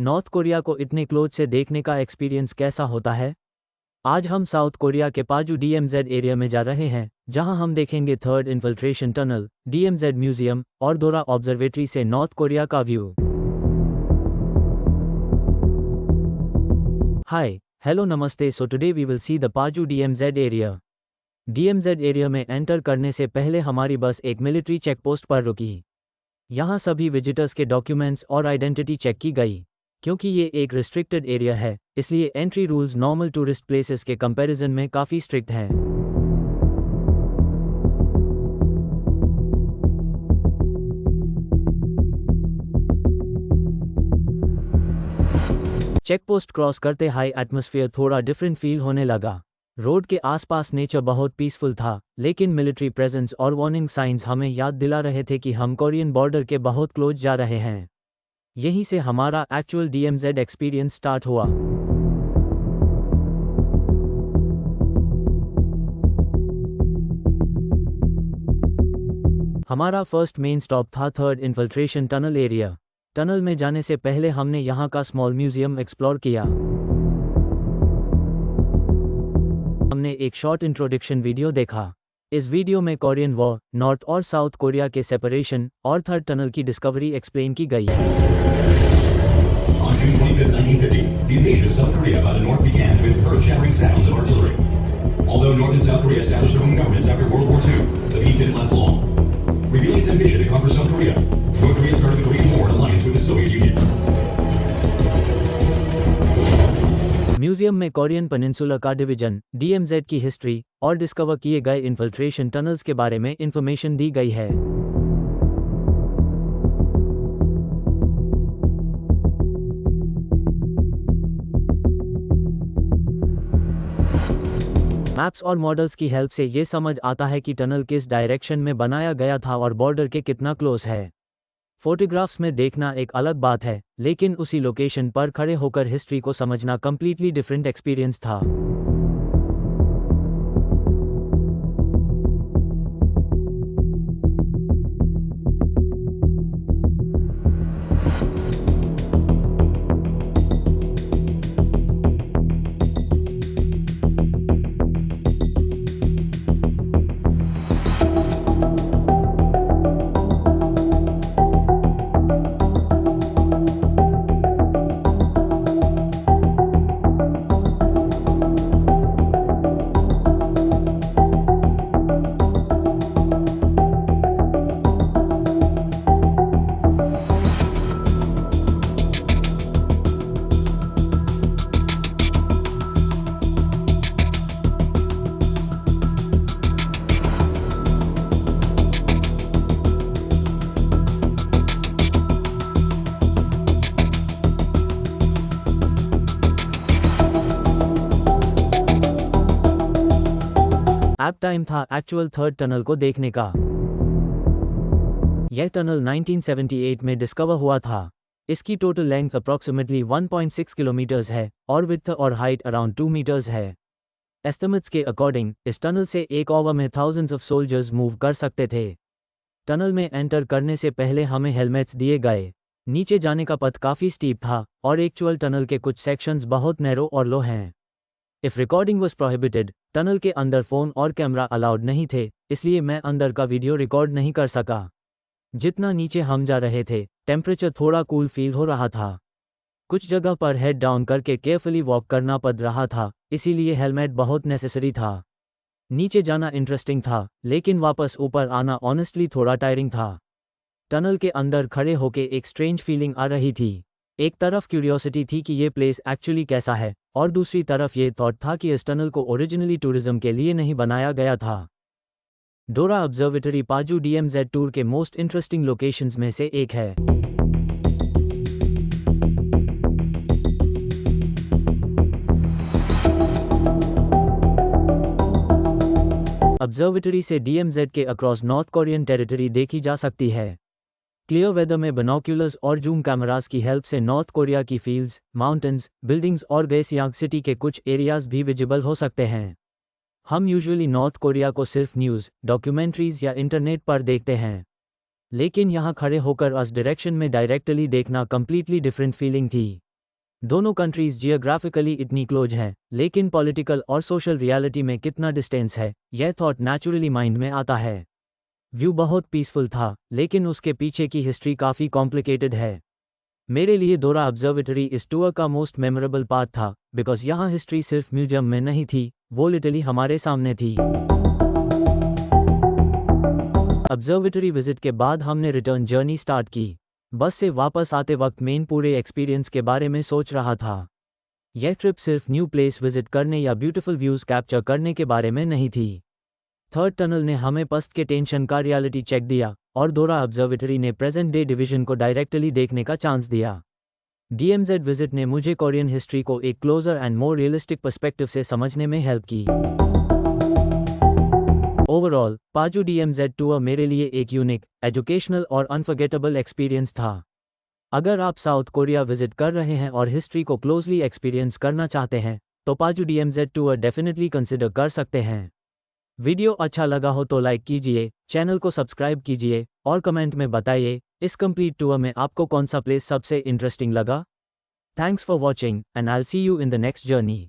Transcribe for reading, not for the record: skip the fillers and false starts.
North Korea को इतने close से देखने का एक्सपीरियंस कैसा होता है? आज हम साउथ कोरिया के पाजू डीएमजेड एरिया में जा रहे हैं, जहां हम देखेंगे third infiltration tunnel, DMZ museum और दोरा ऑब्जर्वेटरी से नॉर्थ कोरिया का व्यू। हाय, हेलो, नमस्ते। So today we will see the Paju DMZ area. DMZ area में एंटर करने से पहले हमारी बस एक मिलिट्री चेकपोस्ट पर रुकी। यहाँ सभी विजिटर्स के डॉक्यूमेंट्स और आइडेंटिटी चेक की गई। क्योंकि ये एक रिस्ट्रिक्टेड एरिया है, इसलिए entry rules normal tourist places के कंपैरिजन में काफ़ी स्ट्रिक्ट हैं। चेकपोस्ट क्रॉस करते हाई एटमॉस्फेयर थोड़ा डिफरेंट फील होने लगा। रोड के आसपास नेचर बहुत पीसफुल था, लेकिन मिलिट्री प्रेजेंस और वार्निंग साइंस हमें याद दिला रहे थे कि हम कोरियन बॉर्डर के बहुत क्लोज जा रहे हैं। यहीं से हमारा एक्चुअल डीएमजेड एक्सपीरियंस स्टार्ट हुआ। हमारा फर्स्ट मेन स्टॉप था third infiltration tunnel area. Tunnel में जाने से पहले हमने यहाँ का स्मॉल म्यूजियम एक्सप्लोर किया। हमने एक शॉर्ट इंट्रोडक्शन वीडियो देखा। इस वीडियो में कोरियन वॉर, नॉर्थ और साउथ कोरिया के सेपरेशन और थर्ड टनल की डिस्कवरी एक्सप्लेन की गई। On June 25, 1950, the invasion of South Korea by the North began with earth-shattering sounds of artillery. Although North and South Korea established their own governments after World War II, the peace didn't last long. Revealing its ambition to conquer South Korea, North Korea started the Korean War in alliance with the Soviet Union. Museum में Korean peninsula का division, DMZ की history और discover किए गए infiltration tunnels के बारे में information दी गई है। मैप्स और मॉडल्स की हेल्प से ये समझ आता है कि टनल किस डायरेक्शन में बनाया गया था और बॉर्डर के कितना क्लोज है। फोटोग्राफ्स में देखना एक अलग बात है, लेकिन उसी लोकेशन पर खड़े होकर हिस्ट्री को समझना कंप्लीटली डिफरेंट एक्सपीरियंस था। अब टाइम था एक्चुअल थर्ड टनल को देखने का। यह टनल 1978 में डिस्कवर हुआ था। इसकी टोटल लेंथ अप्रॉक्सीमेटली 1.6 किलोमीटर्स है और विड्थ और हाइट अराउंड 2 मीटर्स है। एस्टिमेट्स के अकॉर्डिंग इस टनल से एक आवर में थाउजेंड्स ऑफ सोल्जर्स मूव कर सकते थे। टनल में एंटर करने से पहले हमें हेलमेट्स दिए गए। नीचे जाने का पथ काफ़ी स्टीप था और एक्चुअल टनल के कुछ सेक्शंस बहुत नैरो और लो हैं। If recording was prohibited, tunnel के अंदर फ़ोन और कैमरा अलाउड नहीं थे, इसलिए मैं अंदर का वीडियो रिकॉर्ड नहीं कर सका। जितना नीचे हम जा रहे थे, टेम्परेचर थोड़ा कूल फील हो रहा था। कुछ जगह पर हेड डाउन करके केयरफुली वॉक करना पड़ रहा था, इसीलिए हेलमेट बहुत नेसेसरी था। नीचे जाना इंटरेस्टिंग था, लेकिन वापस ऊपर आना ऑनेस्टली थोड़ा टायरिंग था। टनल के अंदर खड़े होके एक स्ट्रेंज फीलिंग आ रही थी। एक तरफ क्यूरियोसिटी थी कि ये प्लेस एक्चुअली कैसा है, और दूसरी तरफ ये थॉट था कि इस टनल को ओरिजिनली टूरिज्म के लिए नहीं बनाया गया था। डोरा ऑब्जर्वेटरी पाजू डीएमजेड टूर के मोस्ट इंटरेस्टिंग लोकेशंस में से एक है। ऑब्जर्वेटरी से डीएमजेड के अक्रॉस नॉर्थ कोरियन टेरिटरी देखी जा सकती है। क्लियर वेदर में बाइनोक्यूलर्स और जूम कैमरास की हेल्प से नॉर्थ कोरिया की फील्ड्स, माउंटेन्स, बिल्डिंग्स और गैसियांग सिटी के कुछ एरियाज भी विजिबल हो सकते हैं। हम यूजुअली नॉर्थ कोरिया को सिर्फ न्यूज़, डॉक्यूमेंट्रीज या इंटरनेट पर देखते हैं, लेकिन यहाँ खड़े होकर उस डायरेक्शन में डायरेक्टली देखना कंप्लीटली डिफरेंट फीलिंग थी। दोनों कंट्रीज जियोग्राफिकली इतनी क्लोज हैं, लेकिन पॉलिटिकल और सोशल रियलिटी में कितना डिस्टेंस है, यह थॉट नेचुरली माइंड में आता है। व्यू बहुत पीसफुल था, लेकिन उसके पीछे की हिस्ट्री काफ़ी कॉम्प्लिकेटेड है। मेरे लिए दोरा ऑब्जर्वेटरी इस टूर का मोस्ट मेमोरेबल पार्ट था, बिकॉज यहाँ हिस्ट्री सिर्फ म्यूजियम में नहीं थी, वो लिटरली हमारे सामने थी। ऑब्जर्वेटरी विजिट के बाद हमने रिटर्न जर्नी स्टार्ट की। बस से वापस आते वक्त मेन पूरे एक्सपीरियंस के बारे में सोच रहा था। यह ट्रिप सिर्फ न्यू प्लेस विजिट करने या ब्यूटीफुल व्यूज़ कैप्चर करने के बारे में नहीं थी। थर्ड टनल ने हमें पस्ट के टेंशन का रियलिटी चेक दिया, और दोरा ऑब्जर्वेटरी ने प्रेजेंट डे डिवीजन को डायरेक्टली देखने का चांस दिया। DMZ विजिट ने मुझे कोरियन हिस्ट्री को एक closer and more realistic perspective से समझने में हेल्प की। ओवरऑल, पाजू DMZ टूर मेरे लिए एक यूनिक, एजुकेशनल और अनफर्गेटेबल एक्सपीरियंस था। अगर आप साउथ कोरिया विजिट कर रहे हैं और हिस्ट्री को क्लोजली एक्सपीरियंस करना चाहते हैं, तो पाजू DMZ टूर डेफिनेटली कंसिडर कर सकते हैं। वीडियो अच्छा लगा हो तो लाइक कीजिए, चैनल को सब्सक्राइब कीजिए और कमेंट में बताइए इस कंप्लीट टूर में आपको कौन सा प्लेस सबसे इंटरेस्टिंग लगा। Thanks for watching and I will see you in the next journey.